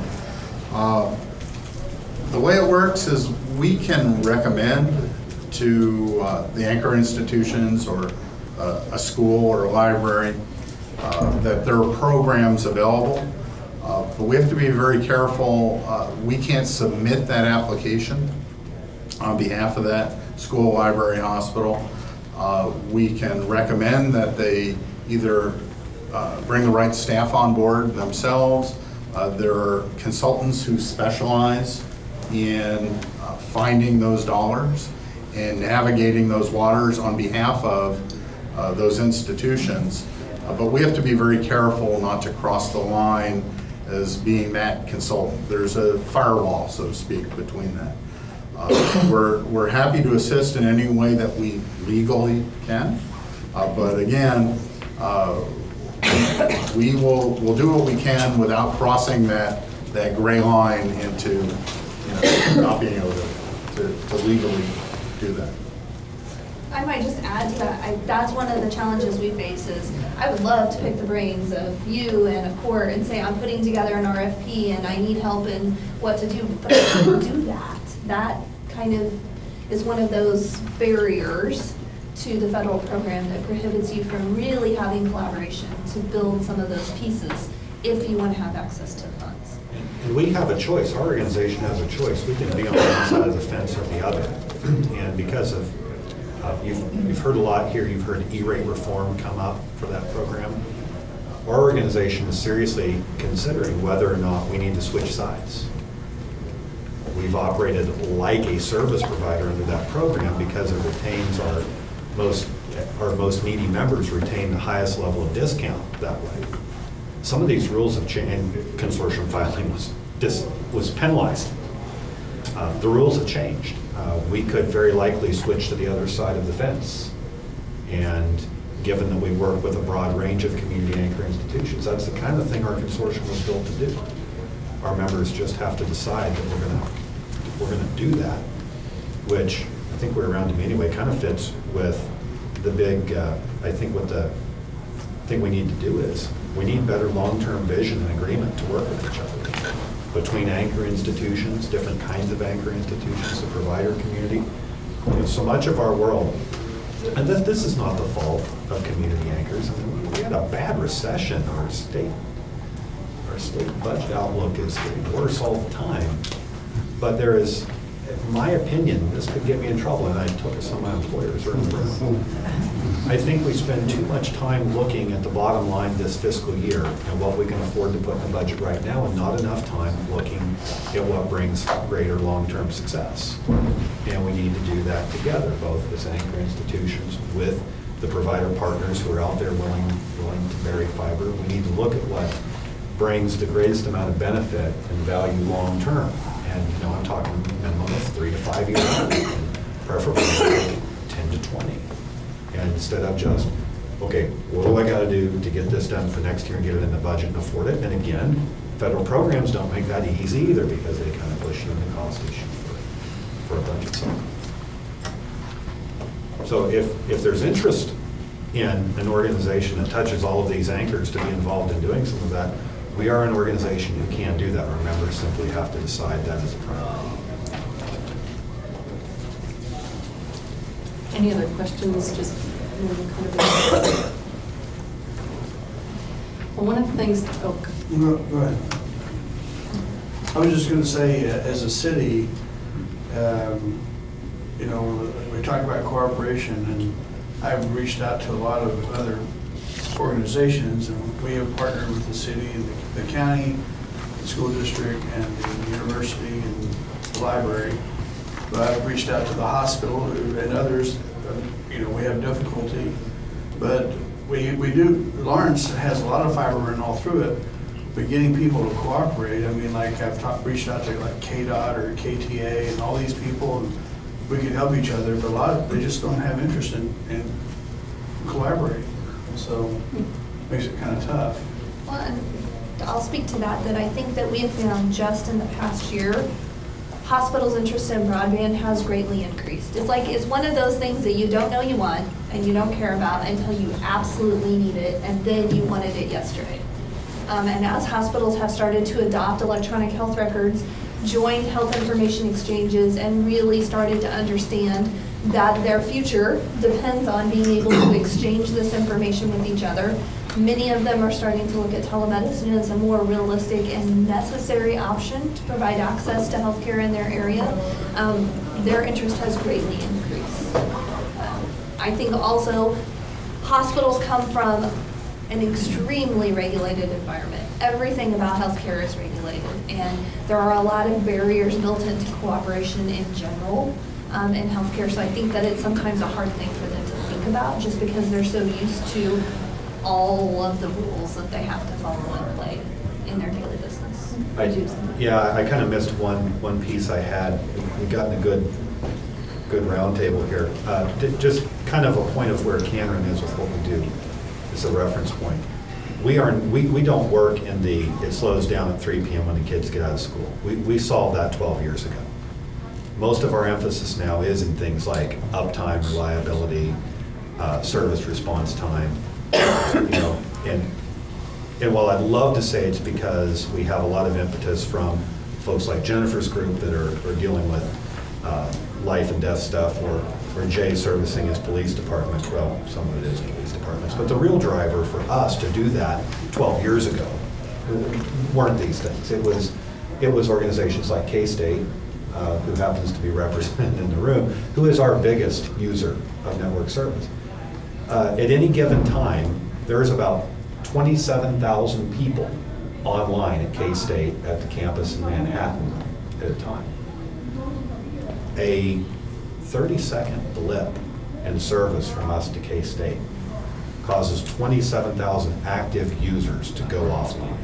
The way it works is we can recommend to the anchor institutions or a school or a library that there are programs available, but we have to be very careful. We can't submit that application on behalf of that school, library, hospital. We can recommend that they either bring the right staff on board themselves. There are consultants who specialize in finding those dollars and navigating those waters on behalf of those institutions. But we have to be very careful not to cross the line as being that consultant. There's a firewall, so to speak, between that. We're happy to assist in any way that we legally can, but again, we'll do what we can without crossing that gray line into not being able to legally do that. I might just add to that, that's one of the challenges we face is, I would love to pick the brains of you and a court and say, I'm putting together an RFP and I need help in what to do, but I can't do that. That kind of is one of those barriers to the federal program that prohibits you from really having collaboration to build some of those pieces if you want to have access to funds. And we have a choice. Our organization has a choice. We can be on one side of the fence or the other. And because of, you've heard a lot here, you've heard E-rate reform come up for that program. Our organization is seriously considering whether or not we need to switch sides. We've operated like a service provider under that program because it retains our most needy members retain the highest level of discount that way. Some of these rules have changed, and consortium filing was penalized. The rules have changed. We could very likely switch to the other side of the fence. And given that we work with a broad range of community anchor institutions, that's the kind of thing our consortium was built to do. Our members just have to decide that we're gonna do that, which I think we're around to me anyway, kind of fits with the big, I think what the thing we need to do is, we need better long-term vision and agreement to work with each other. Between anchor institutions, different kinds of anchor institutions, the provider community. So much of our world, and this is not the fault of community anchors. I mean, we had a bad recession. Our state budget outlook is getting worse all the time. But there is, in my opinion, this could get me in trouble, and I told some of my employers are in the room. I think we spend too much time looking at the bottom line this fiscal year and what we can afford to put in the budget right now, and not enough time looking at what brings greater long-term success. And we need to do that together, both as anchor institutions with the provider partners who are out there willing to bury fiber. We need to look at what brings the greatest amount of benefit and value long-term. And, you know, I'm talking minimum of 3 to 5 years, and preferably 10 to 20. And instead of just, okay, what do I got to do to get this done for next year and get it in the budget and afford it? And again, federal programs don't make that easy either, because they kind of push you in the cost issue for a budget cycle. So if there's interest in an organization that touches all of these anchors to be involved in doing some of that, we are an organization who can do that. Our members simply have to decide that as a priority. Any other questions? Just kind of. Well, one of the things. Oh, No, go ahead. I was just going to say, as a city, you know, we talk about cooperation, and I've reached out to a lot of other organizations, and we have partnered with the city, the county, the school district, and the university, and the library. But I've reached out to the hospital and others. You know, we have difficulty, but we do. Lawrence has a lot of fiber run all through it, but getting people to cooperate. I mean, like reached out to like KDOT or KTA and all these people, and we can help each other. But they just don't have interest in collaborating. So it makes it kind of tough. Well, and I'll speak to that I think that we have found just in the past year, hospitals' interest in broadband has greatly increased. It's one of those things that you don't know you want and you don't care about until you absolutely need it, and then you wanted it yesterday. And as hospitals have started to adopt electronic health records, join health information exchanges, and really started to understand that their future depends on being able to exchange this information with each other, many of them are starting to look at telemedicine as a more realistic and necessary option to provide access to healthcare in their area. Their interest has greatly increased. I think also hospitals come from an extremely regulated environment. Everything about healthcare is regulated, and there are a lot of barriers built into cooperation in general in healthcare. So I think that it's sometimes a hard thing for them to think about, just because they're so used to all of the rules that they have to follow and play in their daily business. I kind of missed one piece I had. We got in a good roundtable here. Just kind of a point of where Cameron is with what we do. It's a reference point. We don't work in it slows down at 3 p.m. when the kids get out of school. We solved that 12 years ago. Most of our emphasis now is in things like uptime, reliability, service response time. You know, and while I'd love to say it's because we have a lot of impetus from folks like Jennifer's group that are dealing with life and death stuff, or Jay servicing his police department, well, some of it is police departments, but the real driver for us to do that 12 years ago weren't these things. It was organizations like K-State, who happens to be represented in the room, who is our biggest user of network service. At any given time, there's about 27,000 people online at K-State at the campus in Manhattan at a time. A 30-second blip in service from us to K-State causes 27,000 active users to go offline.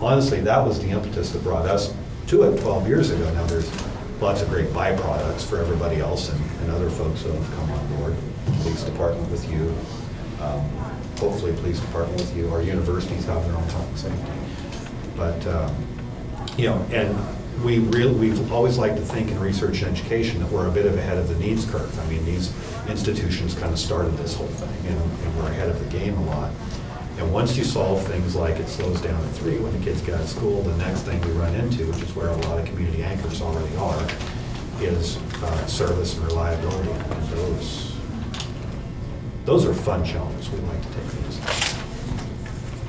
Honestly, that was the impetus that brought us to it 12 years ago. Now there's lots of great byproducts for everybody else and other folks who have come on board. Police department with you, hopefully police department with you. Our universities have their own health and safety. But, you know, and we've always liked to think in research and education that we're a bit ahead of the needs curve. I mean, these institutions kind of started this whole thing, and we're ahead of the game a lot. And once you solve things like it slows down at 3 when the kids get out of school, the next thing we run into, which is where a lot of community anchors already are, is service and reliability. And those are fun challenges we like to take these.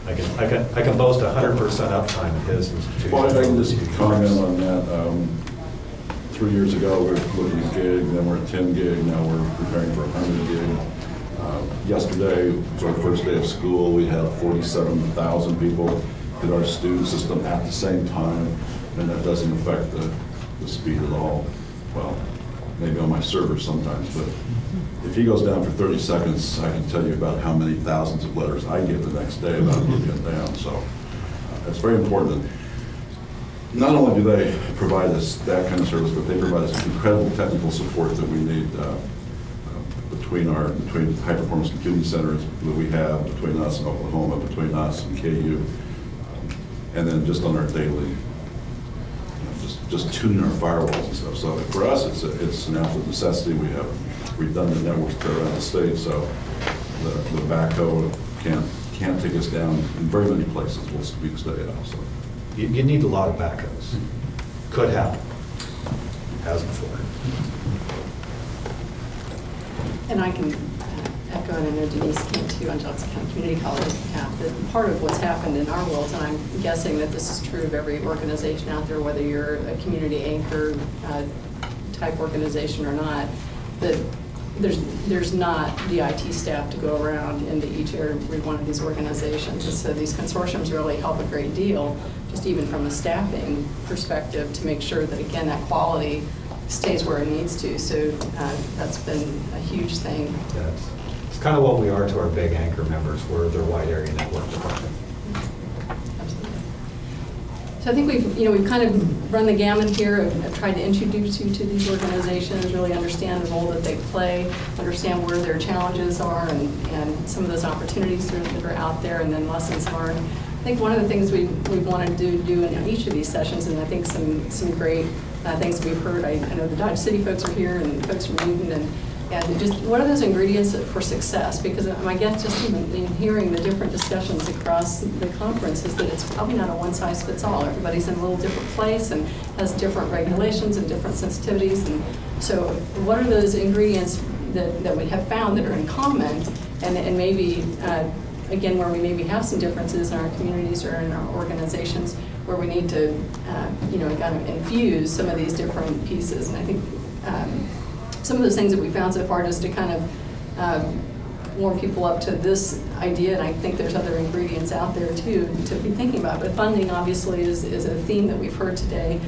I can boast 100% uptime at his institution. Well, I can just comment on that. 3 years ago, we were looking at gig, then we're at 10 gig, now we're preparing for 100 gig. Yesterday was our first day of school. We had 47,000 people in our student system at the same time, and that doesn't affect the speed at all. Well, maybe on my server sometimes, but if he goes down for 30 seconds, I can tell you about how many thousands of letters I get the next day about getting it down. So it's very important. Not only do they provide us that kind of service, but they provide us incredible technical support that we need between high performance computing centers that we have, between us and Oklahoma, between us and KU, and then just on our daily, just tuning our firewalls and stuff. So for us, it's an absolute necessity. We have redundant networks around the state, so the backhoe can't take us down in very many places. We can stay out. So You need a lot of backhoes. Could happen. Has before. And I can echo, and I know Denise can too, on Johnson County Community College behalf, that part of what's happened in our world, and I'm guessing that this is true of every organization out there, whether you're a community anchor type organization or not, that there's not the IT staff to go around into each and every one of these organizations. And so these consortiums really help a great deal, just even from a staffing perspective, to make sure that, again, that quality stays where it needs to. So that's been a huge thing. Yeah, it's kind of what we are to our big anchor members. We're their wide area network department. Absolutely. So I think we've kind of run the gamut here. I've tried to introduce you to these organizations, really understand the role that they play, understand where their challenges are, and some of those opportunities that are out there, and then lessons learned. I think one of the things we wanted to do in each of these sessions, and I think some great things that we've heard. I know the Dodge City folks are here, and folks from Newton, and just what are those ingredients for success? Because my guess, just even in hearing the different discussions across the conference, is that it's probably not a one-size-fits-all. Everybody's in a little different place and has different regulations and different sensitivities. And so what are those ingredients that we have found that are in common, and maybe, again, where we maybe have some differences in our communities or in our organizations, where we need to, kind of infuse some of these different pieces. And I think some of those things that we found so far, just to kind of warm people up to this idea, and I think there's other ingredients out there too to be thinking about. But funding obviously is a theme that we've heard today.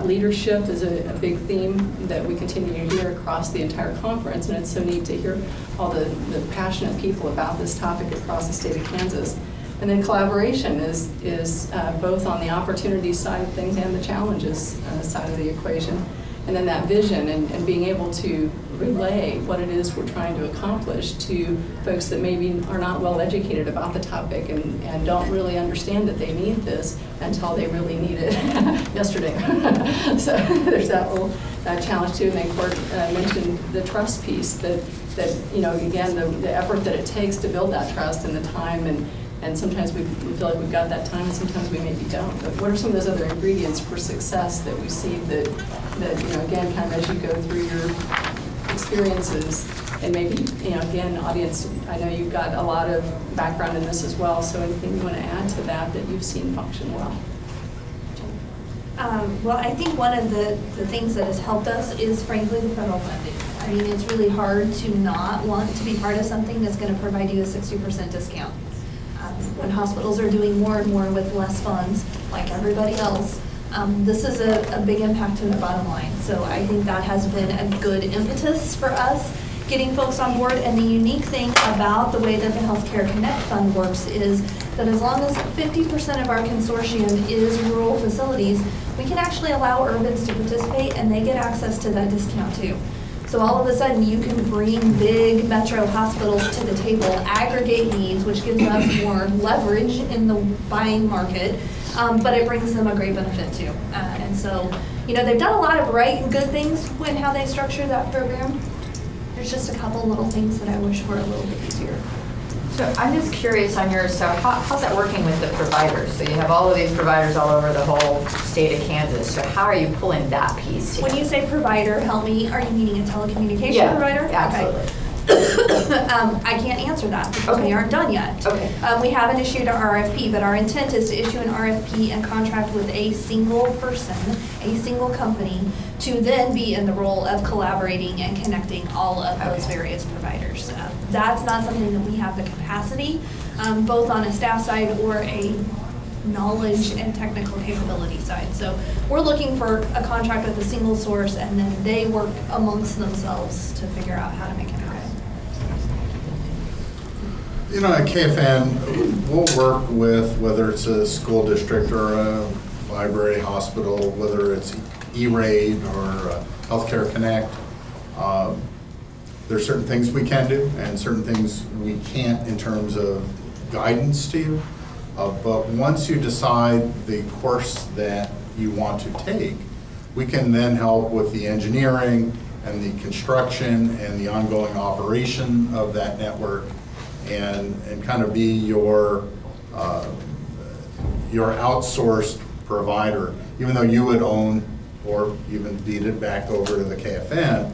Leadership is a big theme that we continue to hear across the entire conference, and it's so neat to hear all the passionate people about this topic across the state of Kansas. And then collaboration is both on the opportunity side of things and the challenges side of the equation. And then that vision and being able to relay what it is we're trying to accomplish to folks that maybe are not well educated about the topic and don't really understand that they need this until they really need it yesterday. So there's that little challenge too. And then Court mentioned the trust piece, that again, the effort that it takes to build that trust and the time, and sometimes we feel like we've got that time, and sometimes we maybe don't. But what are some of those other ingredients for success that we see that again, kind of as you go through your experiences, and maybe, again, audience, I know you've got a lot of background in this as well, so anything you want to add to that you've seen function well? Well, I think one of the things that has helped us is, frankly, the federal funding. I mean, it's really hard to not want to be part of something that's going to provide you a 60% discount. When hospitals are doing more and more with less funds, like everybody else, this is a big impact to the bottom line. So I think that has been a good impetus for us, getting folks on board. And the unique thing about the way that the Healthcare Connect Fund works is that as long as 50% of our consortium is rural facilities, we can actually allow urbans to participate, and they get access to that discount too. So all of a sudden, you can bring big metro hospitals to the table, aggregate needs, which gives us more leverage in the buying market, but it brings them a great benefit too. And so, they've done a lot of right and good things in how they structure that program. There's just a couple little things that I wish were a little bit easier. So I'm just curious on yours, so how's that working with the providers? So you have all of these providers all over the whole state of Kansas, so how are you pulling that piece together? When you say provider, help me, are you meaning a telecommunication provider? Yeah, absolutely. Okay. I can't answer that because we Okay. aren't done yet. Okay. We haven't issued our RFP, but our intent is to issue an RFP and contract with a single person, a single company, to then be in the role of collaborating and connecting all of those Okay. various providers. That's not something that we have the capacity, both on a staff side or a knowledge and technical capability side. So we're looking for a contract with a single source, and then they work amongst themselves to figure out how to make it happen. You know, at KFN, we'll work with, whether it's a school district or a library, hospital, whether it's E-Rate or Healthcare Connect. There's certain things we can do and certain things we can't in terms of guidance to you. But once you decide the course that you want to take, we can then help with the engineering and the construction and the ongoing operation of that network and kind of be your outsourced provider, even though you would own or even deed it back over to the KFN.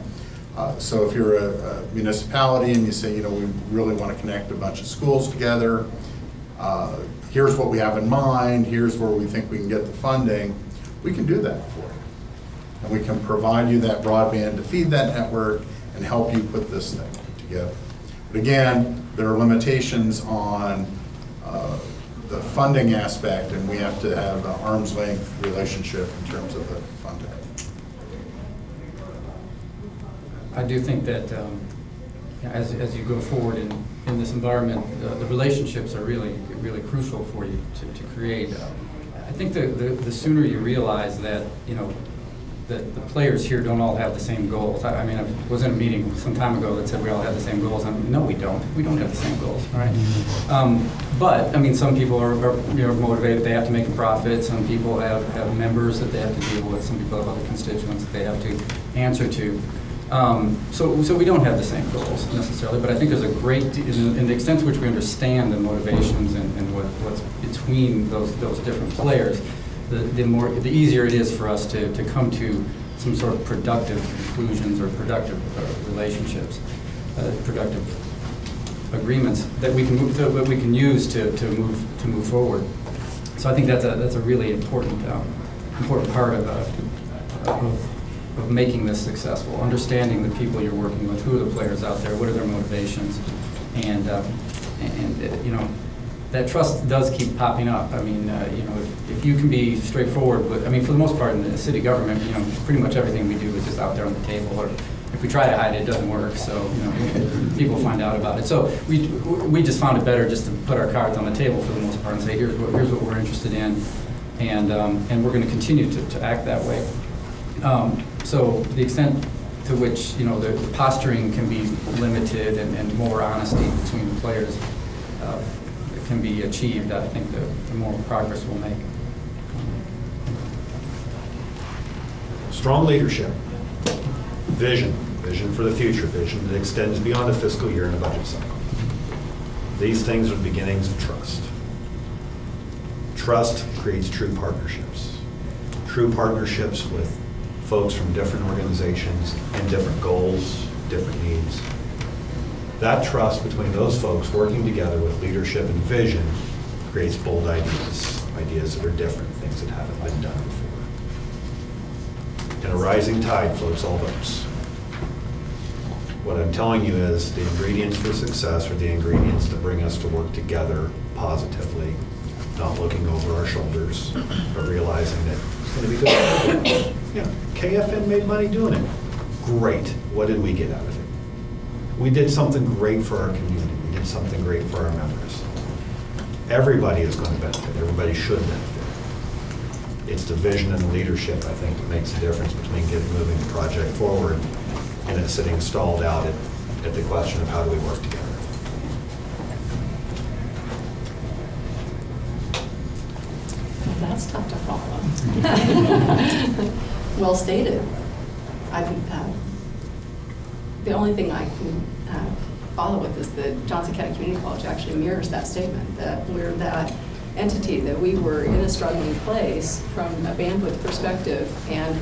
So if you're a municipality and you say, you know, we really want to connect a bunch of schools together, here's what we have in mind, here's where we think we can get the funding, we can do that for you. And we can provide you that broadband to feed that network and help you put this thing together. But again, there are limitations on the funding aspect, and we have to have an arm's length relationship in terms of the funding. I do think that as you go forward in this environment, the relationships are really crucial for you to create. I think the sooner you realize that, you know, that the players here don't all have the same goals. I mean, I was in a meeting some time ago that said we all have the same goals. No, we don't. We don't have the same goals, all right? But, I mean, some people are you know, motivated. They have to make a profit. Some people have members that they have to deal with. Some people have other constituents that they have to answer to. So we don't have the same goals necessarily, but I think there's a great, in the extent to which we understand the motivations and what's between those different players, the easier it is for us to come to some sort of productive conclusions or productive relationships, productive agreements that we can use to move forward. So I think that's a really important part of making this successful, understanding the people you're working with, who are the players out there, what are their motivations, and you know, that trust does keep popping up. I mean, you know, if you can be straightforward with, I mean, for the most part in the city government, you know, pretty much everything we do is just out there on the table, or if we try to hide it, it doesn't work, so, you know, people find out about it. So we just found it better just to put our cards on the table for the most part and say, here's what we're interested in, and we're going to continue to act that way. So the extent to which, you know, the posturing can be limited and more honesty between the players can be achieved, I think the more progress we'll make. Strong leadership, vision for the future, vision that extends beyond a fiscal year and a budget cycle. These things are the beginnings of trust. Trust creates true partnerships with folks from different organizations and different goals, different needs. That trust between those folks working together with leadership and vision creates bold ideas that are different, things that haven't been done before. And a rising tide floats all boats. What I'm telling you is the ingredients for success are the ingredients that bring us to work together positively, not looking over our shoulders, but realizing that it's going to be good. Yeah, KFN made money doing it. Great. What did we get out of it? We did something great for our community. We did something great for our members. Everybody is going to benefit. Everybody should benefit. It's the vision and the leadership, I think, that makes the difference between moving the project forward and it sitting stalled out at the question of how do we work together. That's tough to follow. Well stated. The only thing I can follow with is that Johnson County Community College actually mirrors that statement, that we're that entity, that we were in a struggling place from a bandwidth perspective, and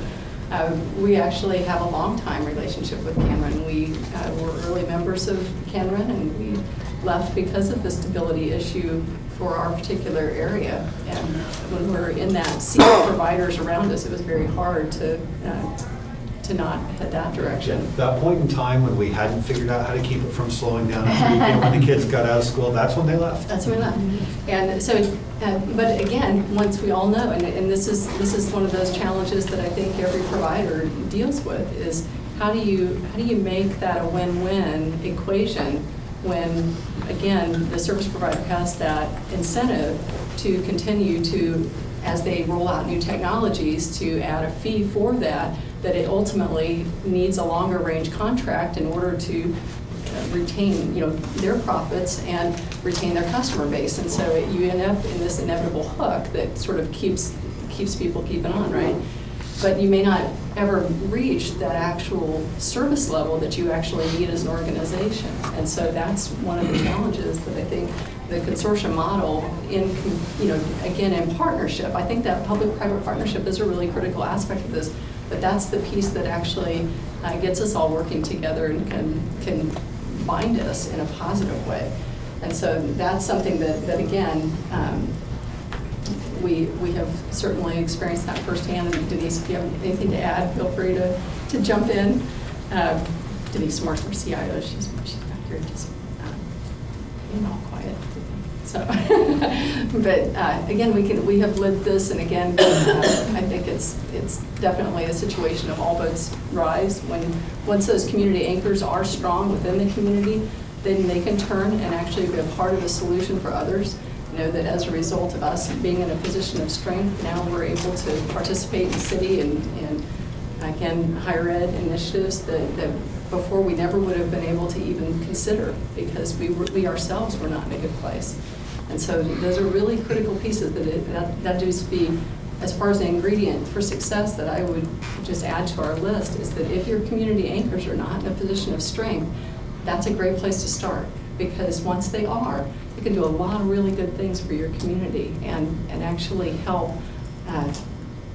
We actually have a long-time relationship with Cameron. We were early members of Cameron, and we left because of the stability issue for our particular area. And when we're in that sea of providers around us, it was very hard to not head that direction. That point in time when we hadn't figured out how to keep it from slowing down, when the kids got out of school, that's when they left. That's when we left. And so, but again, once we all know, and this is one of those challenges that I think every provider deals with, is how do you make that a win-win equation when, again, the service provider has that incentive to continue to, as they roll out new technologies, to add a fee for that it ultimately needs a longer range contract in order to retain, their profits and retain their customer base. And so you end up in this inevitable hook that sort of keeps people keeping on, right? But you may not ever reach that actual service level that you actually need as an organization. And so that's one of the challenges that I think the consortium model again, in partnership, I think that public-private partnership is a really critical aspect of this, but that's the piece that actually gets us all working together and can bind us in a positive way. And so that's something that again, we have certainly experienced that firsthand. And Denise, if you have anything to add, feel free to jump in. Denise Morse, our CIO, she's back here just being all quiet. So, but again, we have lived this, and again, I think it's definitely a situation of all boats rise. Once those community anchors are strong within the community, then they can turn and actually be a part of the solution for others. Know that as a result of us being in a position of strength, now we're able to participate in city and again, higher ed initiatives that before we never would have been able to even consider, because we ourselves were not in a good place. And so those are really critical pieces that just be, as far as the ingredient for success that I would just add to our list, is that if your community anchors are not in a position of strength, that's a great place to start, because once they are, you can do a lot of really good things for your community and actually help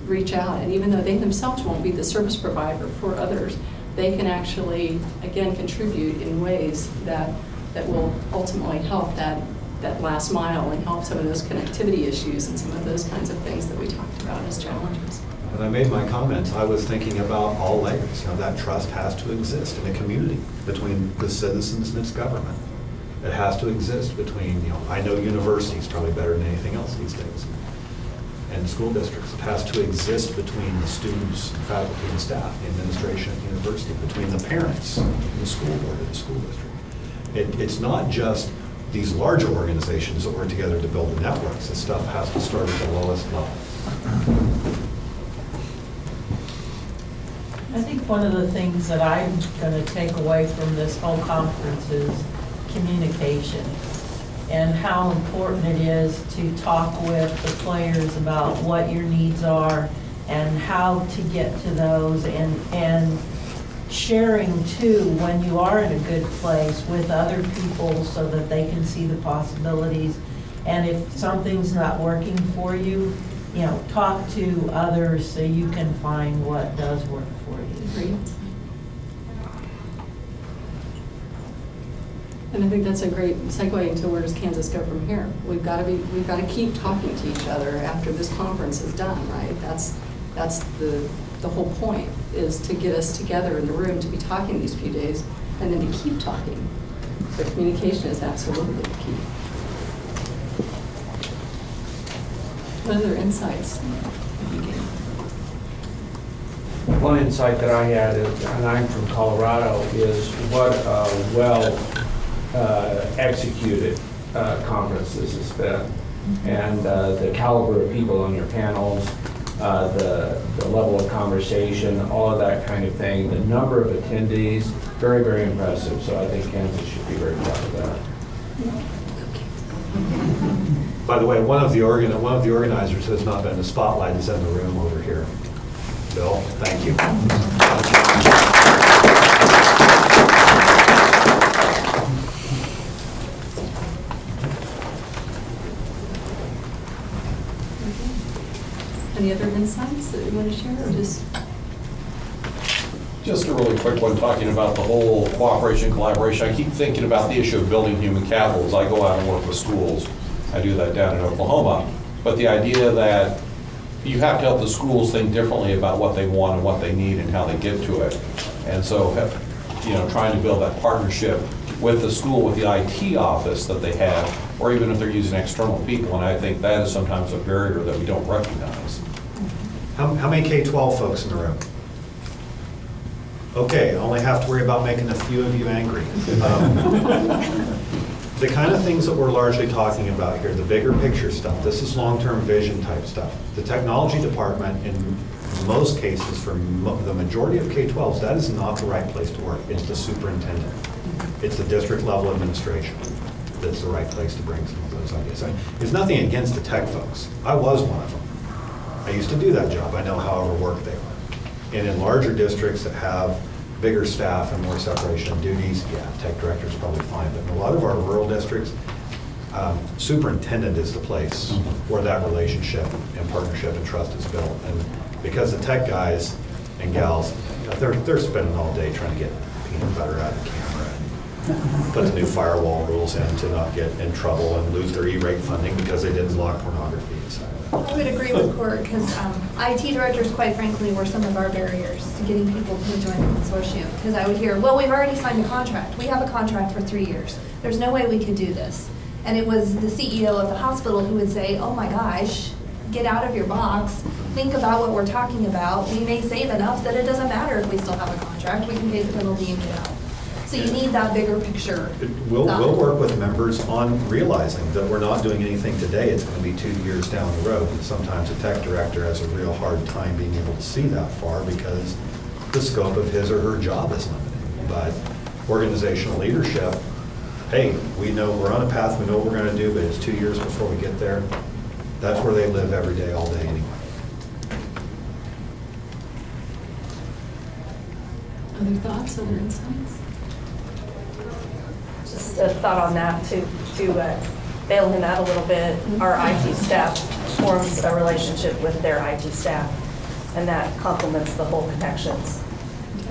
reach out. And even though they themselves won't be the service provider for others, they can actually, again, contribute in ways that will ultimately help that last mile and help some of those connectivity issues and some of those kinds of things that we talked about as challenges. When I made my comments, I was thinking about all layers. That trust has to exist in a community between the citizens and its government. It has to exist between, I know universities probably better than anything else these days, and school districts. It has to exist between the students, faculty, and staff, the administration at the university, between the parents, and the school board, and the school district. It's not just these larger organizations that work together to build the networks. This stuff has to start at the lowest level. I think one of the things that I'm going to take away from this whole conference is communication and how important it is to talk with the players about what your needs are and how to get to those, and sharing too when you are in a good place with other people so that they can see the possibilities. And if something's not working for you, talk to others so you can find what does work for you. Great. And I think that's a great segue into where does Kansas go from here. We've got to keep talking to each other after this conference is done, right? That's the whole point, is to get us together in the room to be talking these few days and then to keep talking. So communication is absolutely key. What other insights have you gained? One insight that I had, and I'm from Colorado, is what a well executed conference this has been, and the caliber of people on your panels, the level of conversation, all of that kind of thing, the number of attendees, very, very impressive. So I think Kansas should be very proud of that. By the way, one of the organizers who has not been in the spotlight is in the room over here. Bill, thank you. Any other insights that you want to share, or just? Just a really quick one, talking about the whole cooperation, collaboration. I keep thinking about the issue of building human capital as I go out and work with schools. I do that down in Oklahoma. But the idea that you have to help the schools think differently about what they want and what they need and how they get to it. And so, trying to build that partnership with the school, with the IT office that they have, or even if they're using external people. And I think that is sometimes a barrier that we don't recognize. How many K-12 folks in the room? Okay, I only have to worry about making a few of you angry. The kind of things that we're largely talking about here, the bigger picture stuff, this is long-term vision type stuff. The technology department, in most cases, for the majority of K-12s, that is not the right place to work. It's the superintendent. It's the district level administration that's the right place to bring some of those ideas. There's nothing against the tech folks. I was one of them. I used to do that job. I know how overworked they are. And in larger districts that have bigger staff and more separation of duties, yeah, tech director is probably fine. But in a lot of our rural districts, superintendent is the place where that relationship and partnership and trust is built. And because the tech guys and gals, they're spending all day trying to get peanut butter out of the camera and put the new firewall rules in to not get in trouble and lose their E-rate funding because they didn't block pornography, etc. I would agree with Court, because IT directors, quite frankly, were some of our barriers to getting people to join the consortium. Because I would hear, well, we've already signed a contract. We have a contract for 3 years. There's no way we could do this. And it was the CEO of the hospital who would say, oh my gosh, get out of your box. Think about what we're talking about. We may save enough that it doesn't matter if we still have a contract. We can pay the penalty and get out. So you need that bigger picture. We'll work with members on realizing that we're not doing anything today. It's going to be 2 years down the road. And sometimes a tech director has a real hard time being able to see that far because the scope of his or her job is limited. But organizational leadership, hey, we know we're on a path, we know what we're going to do, but it's 2 years before we get there. That's where they live every day, all day anyway. Other thoughts, other insights? Just a thought on that to bail him out a little bit. Our IT staff forms a relationship with their IT staff, and that complements the whole connections.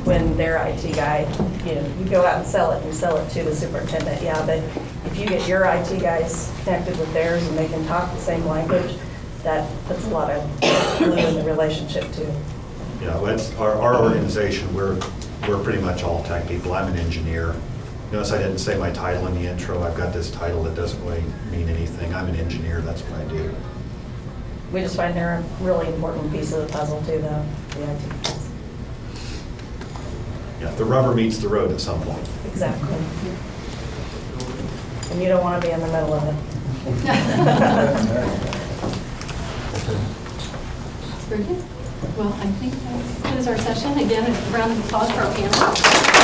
When their IT guy, you go out and sell it to the superintendent, yeah, but if you get your IT guys connected with theirs and they can talk the same language, that puts a lot of glue in the relationship too. Yeah, it's our organization, we're pretty much all tech people. I'm an engineer. Notice I didn't say my title in the intro. I've got this title that doesn't really mean anything. I'm an engineer, that's what I do. We just find they're a really important piece of the puzzle too, though, the IT piece. Yeah, the rubber meets the road at some point. Exactly. And you don't want to be in the middle of it. Very good. Well, I think that is our session. Again, a round of applause for our panel.